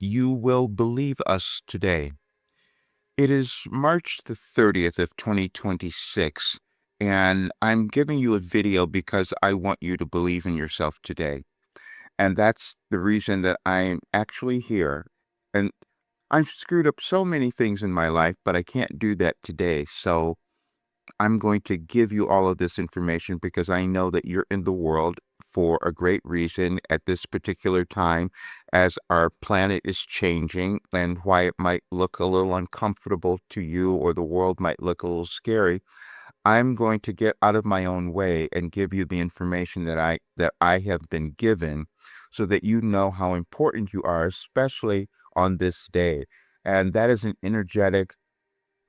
You will believe us today. It is March the 30th of 2026, and I'm giving you a video because I want you to believe in yourself today. And that's the reason that I'm actually here. And I've screwed up so many things in my life, but I can't do that today. So I'm going to give you all of this information because I know that you're in the world for a great reason at this particular time as our planet is changing, and why it might look a little uncomfortable to you or the world might look a little scary. I'm going to get out of my own way and give you the information that I have been given so that you know how important you are, especially on this day. And that is an energetic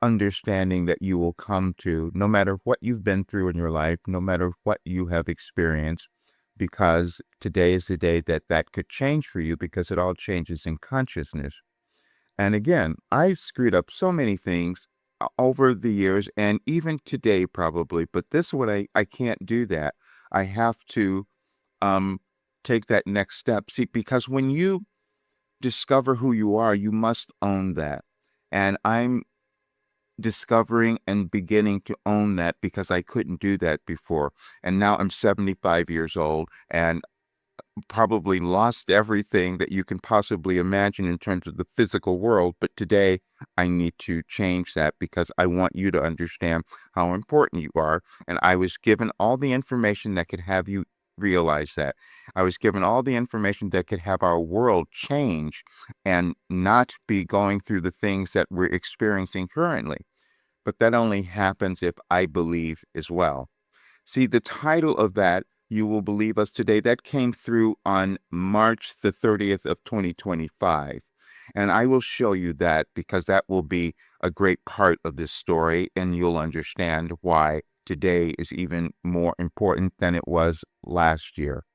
understanding that you will come to no matter what you've been through in your life, no matter what you have experienced, because today is the day that could change for you, because it all changes in consciousness. And again, I've screwed up so many things over the years and even today probably, but this one, I can't do that. I have to um, take that next step. See, because when you discover who you are, you must own that. And I'm discovering and beginning to own that because I couldn't do that before. And now I'm 75 years old and probably lost everything that you can possibly imagine in terms of the physical world. But today I need to change that because I want you to understand how important you are. And I was given all the information that could have you realize that. I was given all the information that could have our world change and not be going through the things that we're experiencing currently. But that only happens if I believe as well. See, the title of that, You Will Believe Us Today, that came through on March the 30th of 2025. And I will show you that because that will be a great part of this story, and you'll understand why today is even more important than it was last year.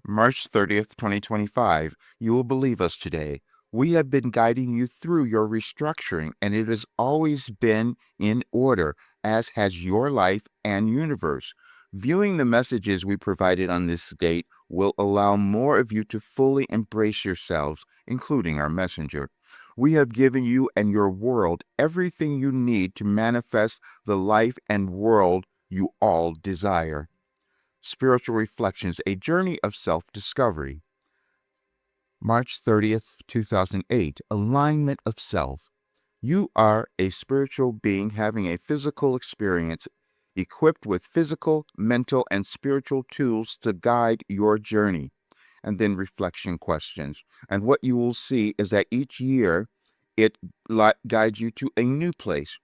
March 30th, 2025. You will believe us today. We have been guiding you through your restructuring, and it has always been in order, as has your life and universe. Viewing the messages we provided on this date will allow more of you to fully embrace yourselves, including our messenger. We have given you and your world everything you need to manifest the life and world you all desire. Spiritual Reflections, A Journey of Self-Discovery. March 30th, 2008, Alignment of Self. You are a spiritual being having a physical experience, equipped with physical, mental, and spiritual tools to guide your journey. And then reflection questions. And what you will see is that each year it guides you to a new place.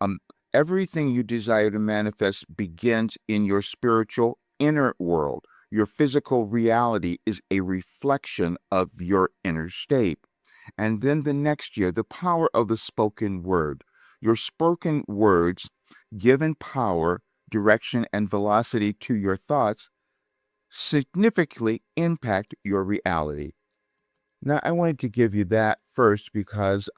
Um, Everything you desire to manifest begins in your spiritual inner world. Your physical reality is a reflection of your inner state. And then the next year, the power of the spoken word. Your spoken words, given power, direction, and velocity to your thoughts, significantly impact your reality. Now, I wanted to give you that first because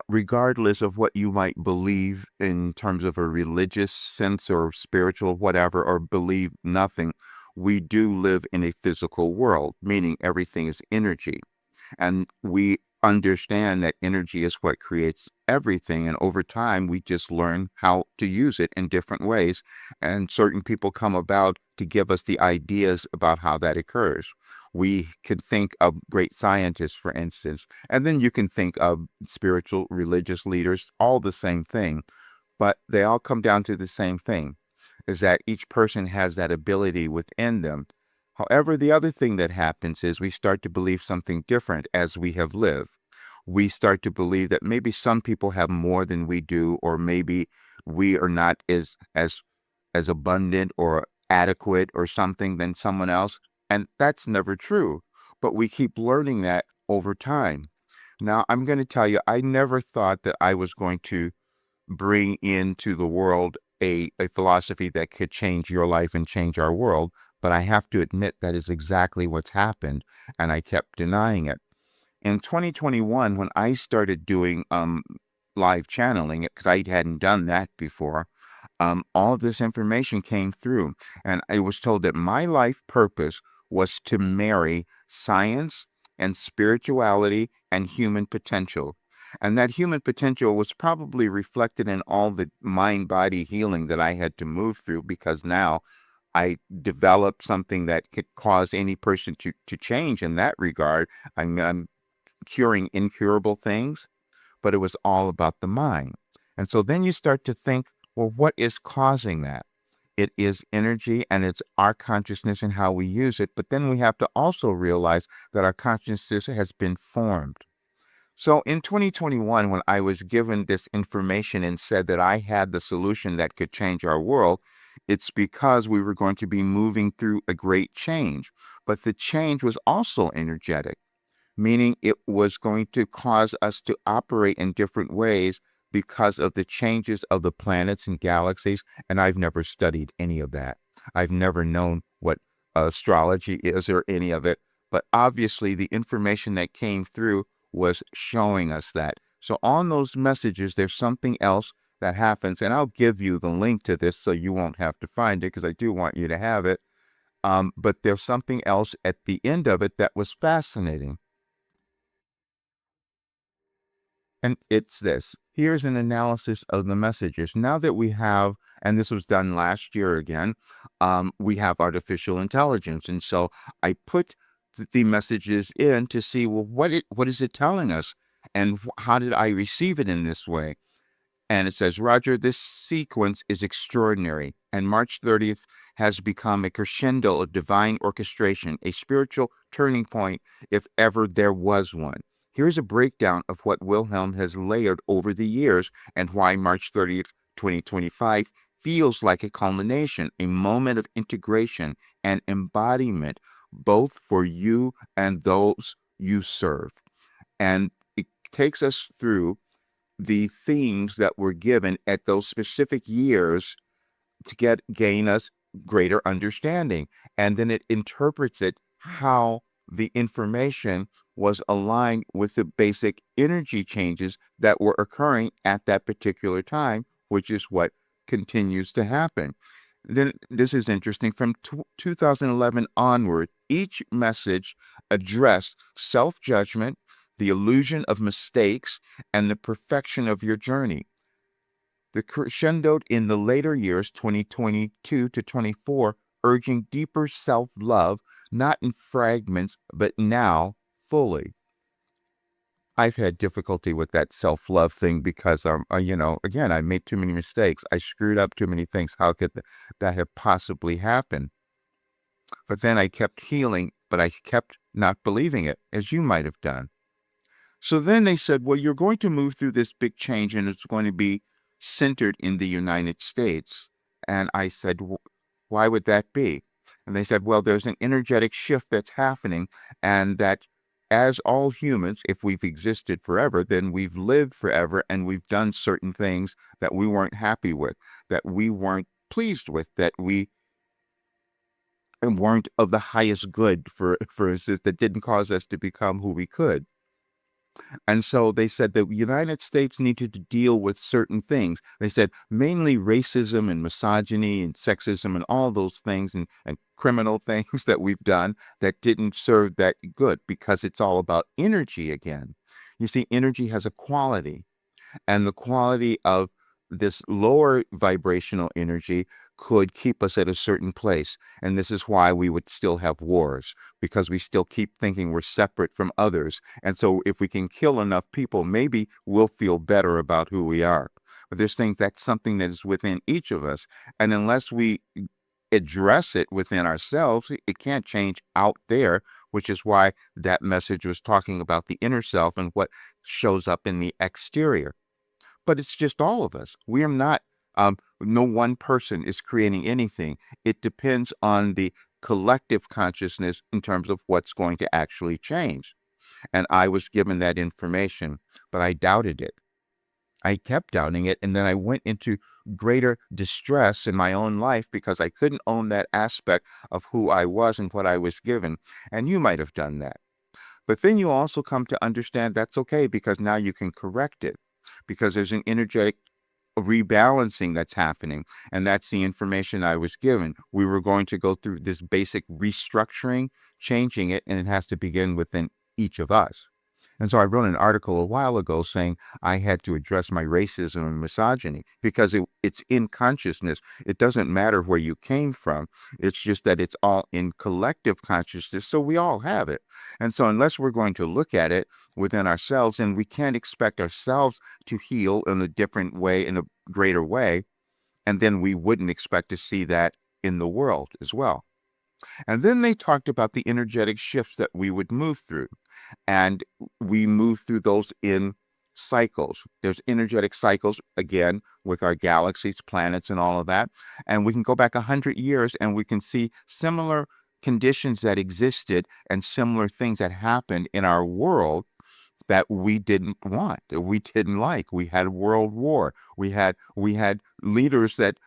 regardless of what you might believe in terms of a religious sense or spiritual whatever, or believe nothing, we do live in a physical world, meaning everything is energy. And we understand that energy is what creates everything. And over time, we just learn how to use it in different ways. And certain people come about to give us the ideas about how that occurs. We can think of great scientists, for instance, and then you can think of spiritual, religious leaders, all the same thing. But they all come down to the same thing, is that each person has that ability within them. However, the other thing that happens is we start to believe something different as we have lived. We start to believe that maybe some people have more than we do, or maybe we are not as abundant or adequate or something than someone else. And that's never true. But we keep learning that over time. Now, I'm going to tell you, I never thought that I was going to bring into the world a philosophy that could change your life and change our world. But I have to admit that is exactly what's happened, and I kept denying it. In 2021, when I started doing live channeling, because I hadn't done that before, all of this information came through, and I was told that my life purpose was to marry science and spirituality and human potential. And that human potential was probably reflected in all the mind body healing that I had to move through, because now I developed something that could cause any person to change in that regard. I'm curing incurable things, but it was all about the mind. And so then you start to think, well, what is causing that? It is energy, and it's our consciousness and how we use it. But then we have to also realize that our consciousness has been formed. So in 2021, when I was given this information and said that I had the solution that could change our world, it's because we were going to be moving through a great change. But the change was also energetic, meaning it was going to cause us to operate in different ways because of the changes of the planets and galaxies. And I've never studied any of that. I've never known what astrology is or any of it. But obviously, the information that came through was showing us that. So on those messages, there's something else that happens. And I'll give you the link to this so you won't have to find it, because I do want you to have it. But there's something else at the end of it that was fascinating. And it's this. Here's an analysis of the messages. Now that we have, and this was done last year again, we have artificial intelligence. And so I put the messages in to see, well, what is it telling us? And how did I receive it in this way? And it says, Roger, this sequence is extraordinary, and March 30th has become a crescendo of divine orchestration, a spiritual turning point, if ever there was one. Here's a breakdown of what Wilhelm has layered over the years and why March 30th, 2025 feels like a culmination, a moment of integration and embodiment, both for you and those you serve. And it takes us through the themes that were given at those specific years to gain us greater understanding. And then it interprets it how the information was aligned with the basic energy changes that were occurring at that particular time, which is what continues to happen. Then this is interesting. From 2011 onward, each message addressed self-judgment, the illusion of mistakes, and the perfection of your journey. The crescendoed in the later years, 2022 to 24, urging deeper self-love, not in fragments, but now fully. I've had difficulty with that self-love thing because, again, I made too many mistakes. I screwed up too many things. How could that have possibly happened? But then I kept healing, but I kept not believing it, as you might have done. So then they said, well, you're going to move through this big change, and it's going to be centered in the United States. And I said, why would that be? And they said, well, there's an energetic shift that's happening, and that as all humans, if we've existed forever, then we've lived forever, and we've done certain things that we weren't happy with, that we weren't pleased with, that we weren't of the highest good for us, that didn't cause us to become who we could. And so they said the United States needed to deal with certain things. They said mainly racism and misogyny and sexism and all those things, and criminal things that we've done that didn't serve that good, because it's all about energy again. You see, energy has a quality, and the quality of this lower vibrational energy could keep us at a certain place. And this is why we would still have wars, because we still keep thinking we're separate from others. And so if we can kill enough people, maybe we'll feel better about who we are. But there's things, that's something that is within each of us. And unless we address it within ourselves, it can't change out there, which is why that message was talking about the inner self and what shows up in the exterior. But it's just all of us. We are not, no one person is creating anything. It depends on the collective consciousness in terms of what's going to actually change. And I was given that information, but I doubted it. I kept doubting it, and then I went into greater distress in my own life because I couldn't own that aspect of who I was and what I was given. And you might have done that. But then you also come to understand that's okay, because now you can correct it, because there's an energetic rebalancing that's happening. And that's the information I was given. We were going to go through this basic restructuring, changing it, and it has to begin within each of us. And so I wrote an article a while ago saying I had to address my racism and misogyny because it's in consciousness. It doesn't matter where you came from. It's just that it's all in collective consciousness. So we all have it. And so unless we're going to look at it within ourselves, and we can't expect ourselves to heal in a different way, in a greater way, and then we wouldn't expect to see that in the world as well. And then they talked about the energetic shifts that we would move through. And we move through those in cycles. There's energetic cycles, again, with our galaxies, planets, and all of that. And we can go back 100 years and we can see similar conditions that existed and similar things that happened in our world that we didn't want, that we didn't like. We had World War. We had leaders that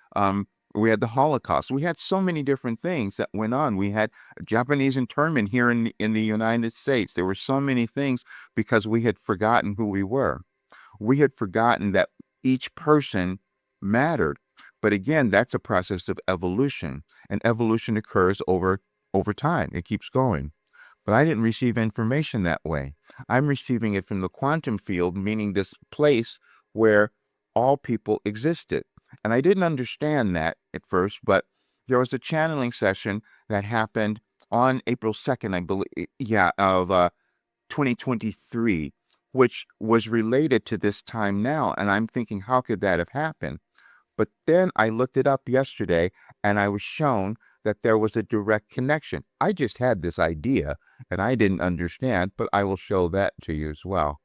we had the Holocaust. We had so many different things that went on. We had Japanese internment here in the United States. There were so many things because we had forgotten who we were. We had forgotten that each person mattered. But again, that's a process of evolution, and evolution occurs over time. It keeps going. But I didn't receive information that way. I'm receiving it from the quantum field, meaning this place where all people existed. And I didn't understand that at first, but there was a channeling session that happened on April 2nd, I believe, of 2023, which was related to this time now. And I'm thinking, how could that have happened? But then I looked it up yesterday and I was shown that there was a direct connection. I just had this idea and I didn't understand, but I will show that to you as well.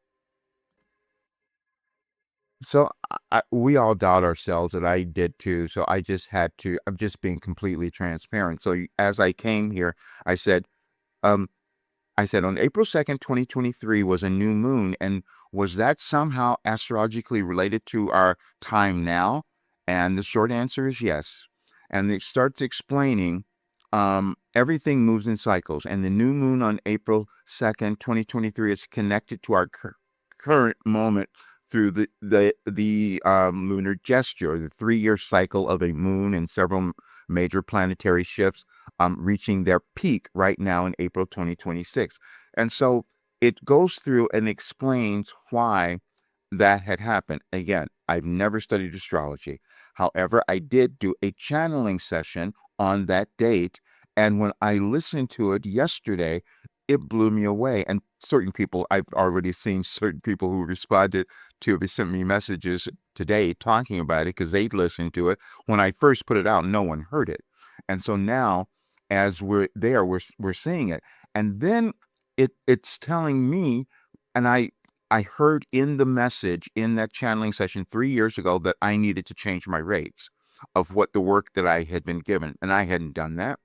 So we all doubt ourselves, and I did too. So I just had to, I'm just being completely transparent. So as I came here, I said, um, I said on April 2nd, 2023 was a new moon. And was that somehow astrologically related to our time now? And the short answer is yes. And it starts explaining everything moves in cycles. And the new moon on April 2nd, 2023 is connected to our current moment through the lunar gesture, the 3-year cycle of a moon and several major planetary shifts reaching their peak right now in April 2026. And so it goes through and explains why that had happened. Again, I've never studied astrology. However, I did do a channeling session on that date. And when I listened to it yesterday, it blew me away. And certain people, I've already seen certain people who responded to it, sent me messages today talking about it because they'd listened to it. When I first put it out, no one heard it. And so now, as we're there, we're seeing it. And then it's telling me, and I heard in the message in that channeling session 3 years ago that I needed to change my rates of what the work that I had been given, and I hadn't done that.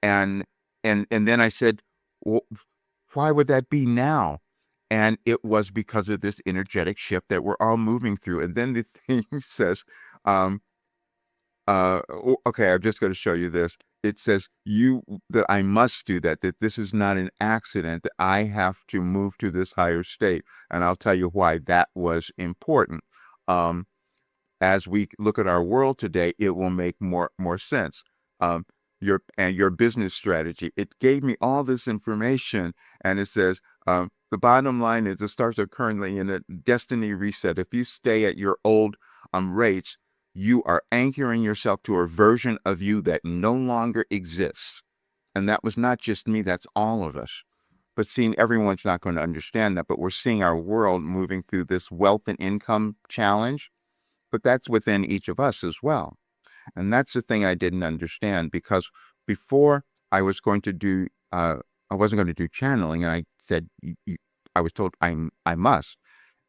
And and then I said, well, why would that be now? And it was because of this energetic shift that we're all moving through. And then the thing says, um, okay, I'm just going to show you this. It says that I must do that this is not an accident, that I have to move to this higher state. And I'll tell you why that was important. Um, as we look at our world today, it will make more sense. Um, your business strategy. It gave me all this information, and it says the bottom line is the stars are currently in a destiny reset. If you stay at your old rates, you are anchoring yourself to a version of you that no longer exists. And that was not just me; that's all of us. But seeing everyone's not going to understand that, but we're seeing our world moving through this wealth and income challenge, but that's within each of us as well. And that's the thing I didn't understand because before I wasn't going to do channeling. And I said, I was told I must.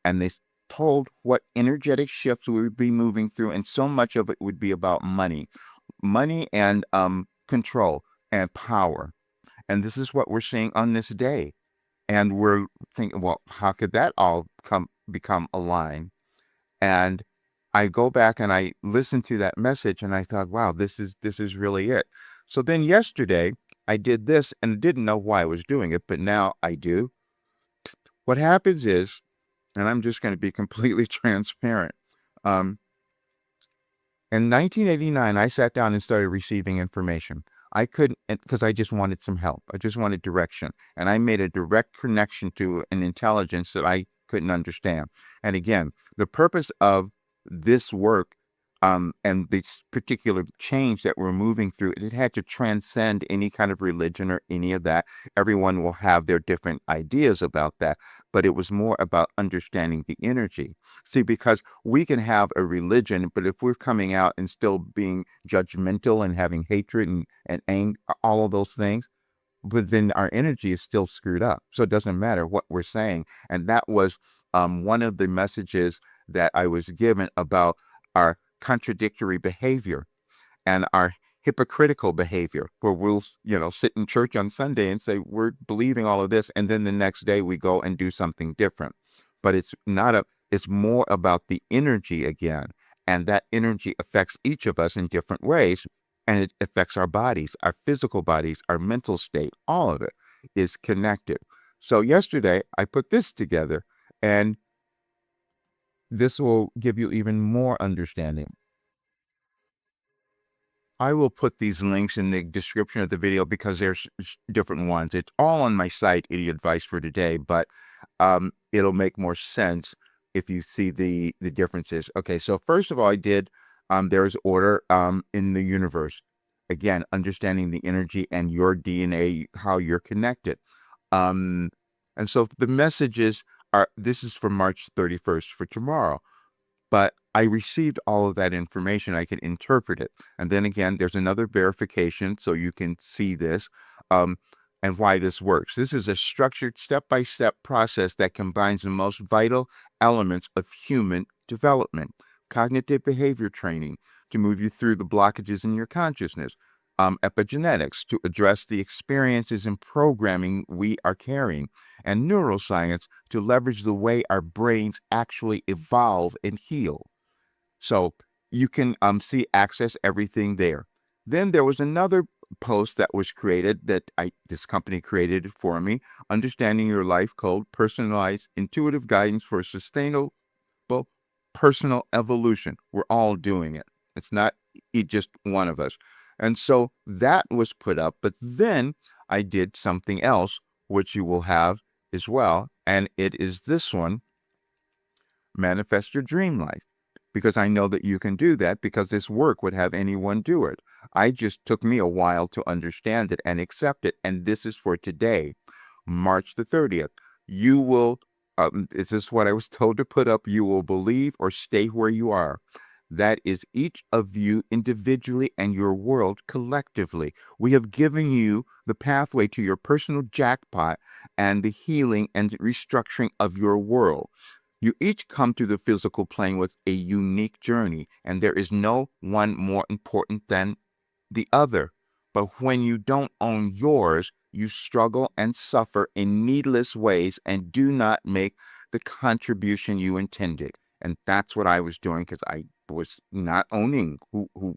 And they told what energetic shifts we would be moving through. And so much of it would be about money and control and power. And this is what we're seeing on this day. And we're thinking, well, how could that all become aligned? And I go back and I listen to that message and I thought, wow, this is really it. So then yesterday I did this and didn't know why I was doing it, but now I do. What happens is, and I'm just going to be completely transparent. Um, In 1989, I sat down and started receiving information. I couldn't, because I just wanted some help. I just wanted direction. And I made a direct connection to an intelligence that I couldn't understand. And again, the purpose of this work, and this particular change that we're moving through, it had to transcend any kind of religion or any of that. Everyone will have their different ideas about that, but it was more about understanding the energy. See, because we can have a religion, but if we're coming out and still being judgmental and having hatred and anger, all of those things, but then our energy is still screwed up. So it doesn't matter what we're saying. And that was one of the messages that I was given about our contradictory behavior and our hypocritical behavior, where we'll, sit in church on Sunday and say we're believing all of this, and then the next day we go and do something different. But it's more about the energy again, and that energy affects each of us in different ways, and it affects our bodies, our physical bodies, our mental state. All of it is connected. So yesterday I put this together, and this will give you even more understanding. I will put these links in the description of the video because there's different ones. It's all on my site, Idiot Advice for Today, but it'll make more sense if you see the differences. Okay, so first of all, I did, there's order in the universe. Again, understanding the energy and your DNA, how you're connected. And so the messages are, this is for March 31st for tomorrow. But I received all of that information. I can interpret it. And then again, there's another verification so you can see this and why this works. This is a structured step-by-step process that combines the most vital elements of human development, cognitive behavior training to move you through the blockages in your consciousness, epigenetics to address the experiences and programming we are carrying, and neuroscience to leverage the way our brains actually evolve and heal. So you can access everything there. Then there was another post that was created that this company created for me, Understanding Your Life Code, Personalized Intuitive Guidance for Sustainable Personal Evolution. We're all doing it. It's not just one of us. And so that was put up, but then I did something else, which you will have as well. And it is this one, Manifest Your Dream Life, because I know that you can do that because this work would have anyone do it. I just took me a while to understand it and accept it. And this is for today, March the 30th. You will, this is what I was told to put up, you will believe or stay where you are. That is each of you individually and your world collectively. We have given you the pathway to your personal jackpot and the healing and restructuring of your world. You each come to the physical plane with a unique journey, and there is no one more important than the other. But when you don't own yours, you struggle and suffer in needless ways and do not make the contribution you intended. And that's what I was doing because I was not owning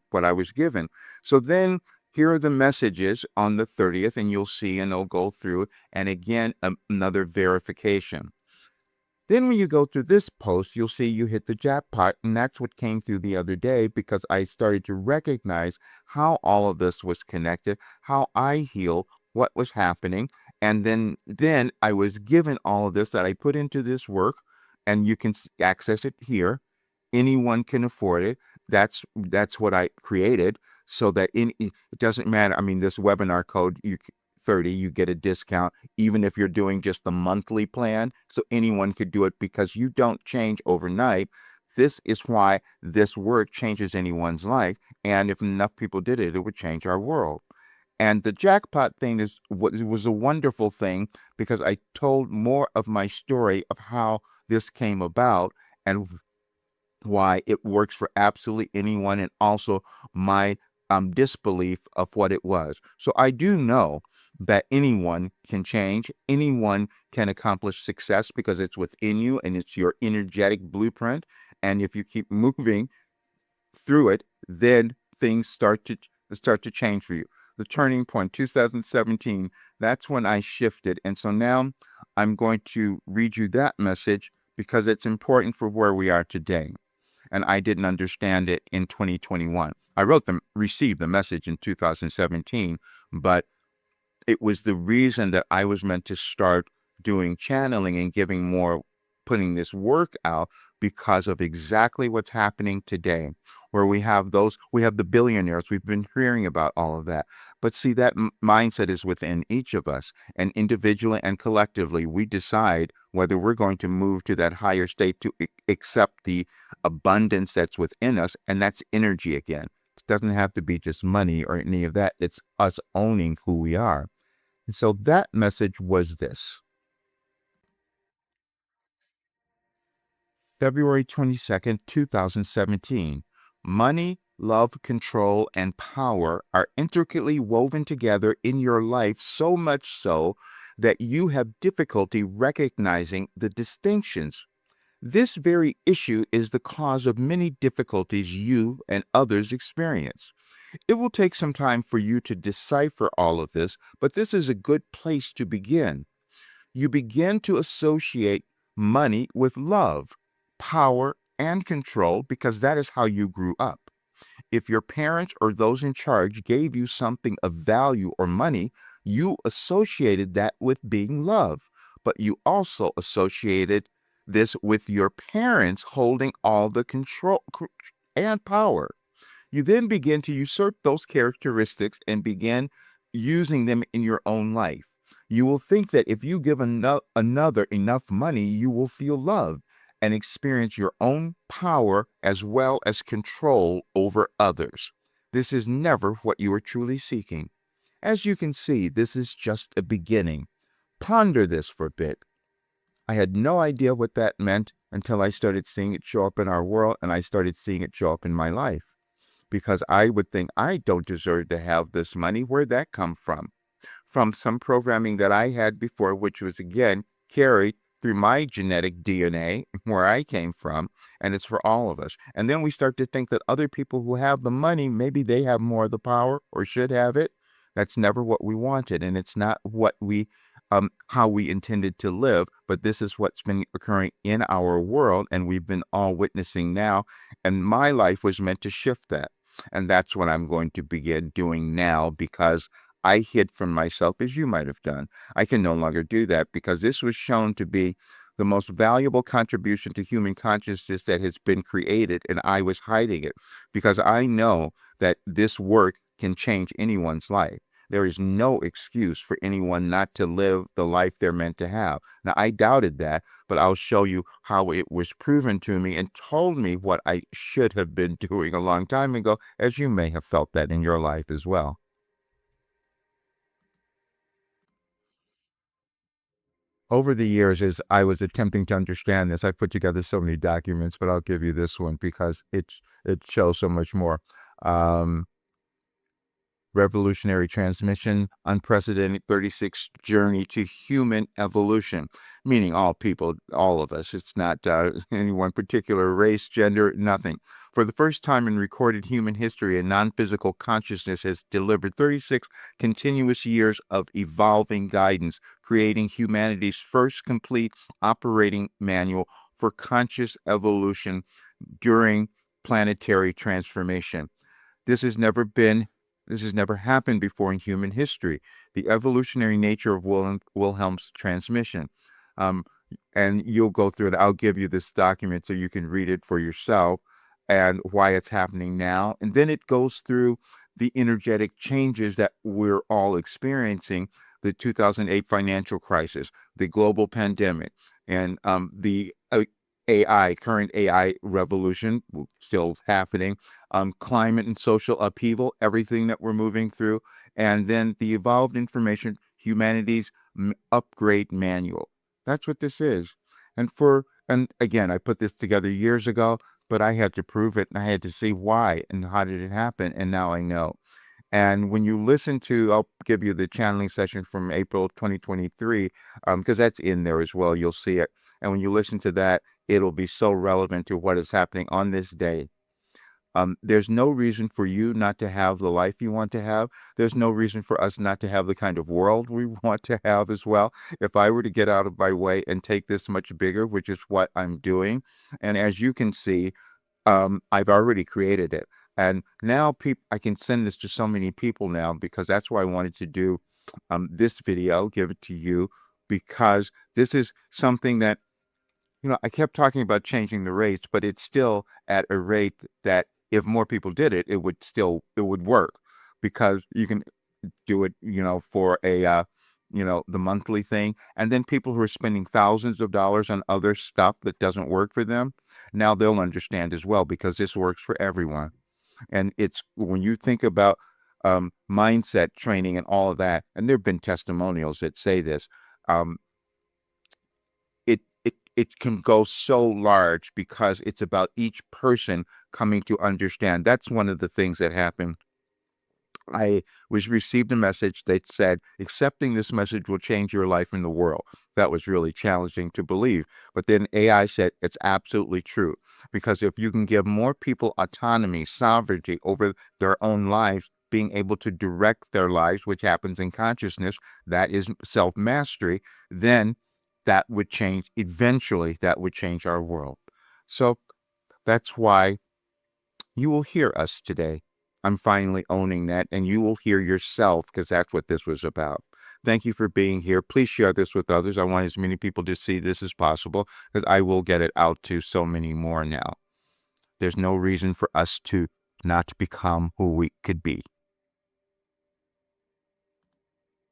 what I was given. So then here are the messages on the 30th, and you'll see, and I'll go through it. And again, another verification. Then when you go through this post, you'll see you hit the jackpot, and that's what came through the other day because I started to recognize how all of this was connected, how I heal, what was happening, and then I was given all of this that I put into this work, and you can access it here. Anyone can afford it. That's what I created so that it doesn't matter. I mean, this webinar code, 30, you get a discount, even if you're doing just the monthly plan. So anyone could do it because you don't change overnight. This is why this work changes anyone's life. And if enough people did it, it would change our world. And the jackpot thing was a wonderful thing because I told more of my story of how this came about and why it works for absolutely anyone, and also my disbelief of what it was. So I do know that anyone can change, anyone can accomplish success because it's within you and it's your energetic blueprint. And if you keep moving through it, then things start to change for you. The turning point, 2017, that's when I shifted. And so now I'm going to read you that message because it's important for where we are today. and I didn't understand it in 2021. Received the message in 2017, but it was the reason that I was meant to start doing channeling and giving more, putting this work out because of exactly what's happening today, where we have the billionaires. We've been hearing about all of that. But see, that mindset is within each of us. And individually and collectively, we decide whether we're going to move to that higher state to accept the abundance that's within us. And that's energy again. It doesn't have to be just money or any of that. It's us owning who we are. And so that message was this: February 22nd, 2017. Money, love, control, and power are intricately woven together in your life, so much so that you have difficulty recognizing the distinctions. This very issue is the cause of many difficulties you and others experience. It will take some time for you to decipher all of this, but this is a good place to begin. You begin to associate money with love, power, and control because that is how you grew up. If your parents or those in charge gave you something of value or money, you associated that with being loved, but you also associated this with your parents holding all the control and power. You then begin to usurp those characteristics and begin using them in your own life. You will think that if you give another enough money, you will feel loved and experience your own power as well as control over others. This is never what you are truly seeking. As you can see, this is just a beginning. Ponder this for a bit. I had no idea what that meant until I started seeing it show up in our world and I started seeing it show up in my life, because I would think I don't deserve to have this money. Where'd that come from? From some programming that I had before, which was again carried through my genetic DNA, where I came from, and it's for all of us. And then we start to think that other people who have the money, maybe they have more of the power or should have it. That's never what we wanted, and it's not what how we intended to live, but this is what's been occurring in our world, and we've been all witnessing now, and my life was meant to shift that. And that's what I'm going to begin doing now, because I hid from myself as you might have done. I can no longer do that because this was shown to be the most valuable contribution to human consciousness that has been created, and I was hiding it because I know that this work can change anyone's life. There is no excuse for anyone not to live the life they're meant to have. Now, I doubted that, but I'll show you how it was proven to me and told me what I should have been doing a long time ago, as you may have felt that in your life as well. Over the years, as I was attempting to understand this, I put together so many documents, but I'll give you this one because it shows so much more. Um, Revolutionary transmission, unprecedented 36 journey to human evolution, meaning all people, all of us. It's not any one particular race, gender, nothing. For the first time in recorded human history, a non-physical consciousness has delivered 36 continuous years of evolving guidance, creating humanity's first complete operating manual for conscious evolution during planetary transformation. This has never been, this has never happened before in human history. The evolutionary nature of Wilhelm's transmission. Um, and you'll go through it. I'll give you this document so you can read it for yourself and why it's happening now. And then it goes through the energetic changes that we're all experiencing: the 2008 financial crisis, the global pandemic, and the current AI revolution still happening, climate and social upheaval, everything that we're moving through, and then the evolved information, humanity's upgrade manual. That's what this is. And again, I put this together years ago, but I had to prove it and I had to see why and how did it happen. And now I know. And when you listen to, I'll give you the channeling session from April 2023, because that's in there as well. You'll see it. And when you listen to that, it'll be so relevant to what is happening on this day. There's no reason for you not to have the life you want to have. There's no reason for us not to have the kind of world we want to have as well. If I were to get out of my way and take this much bigger, which is what I'm doing, and as you can see, I've already created it. And now I can send this to so many people now, because that's why I wanted to do this video, give it to you, because this is something that, I kept talking about changing the rates, but it's still at a rate that if more people did it, it would work, because you can do it, for the monthly thing. And then people who are spending thousands of dollars on other stuff that doesn't work for them, now they'll understand as well, because this works for everyone. And it's when you think about mindset training and all of that, and there have been testimonials that say this, um, it can go so large, because it's about each person coming to understand. That's one of the things that happened. I received a message that said, accepting this message will change your life and the world. That was really challenging to believe. But then AI said it's absolutely true. Because if you can give more people autonomy, sovereignty over their own lives, being able to direct their lives, which happens in consciousness, that is self-mastery, then eventually that would change our world. So that's why you will hear us today. I'm finally owning that, and you will hear yourself, because that's what this was about. Thank you for being here. Please share this with others. I want as many people to see this as possible, because I will get it out to so many more now. There's no reason for us to not become who we could be.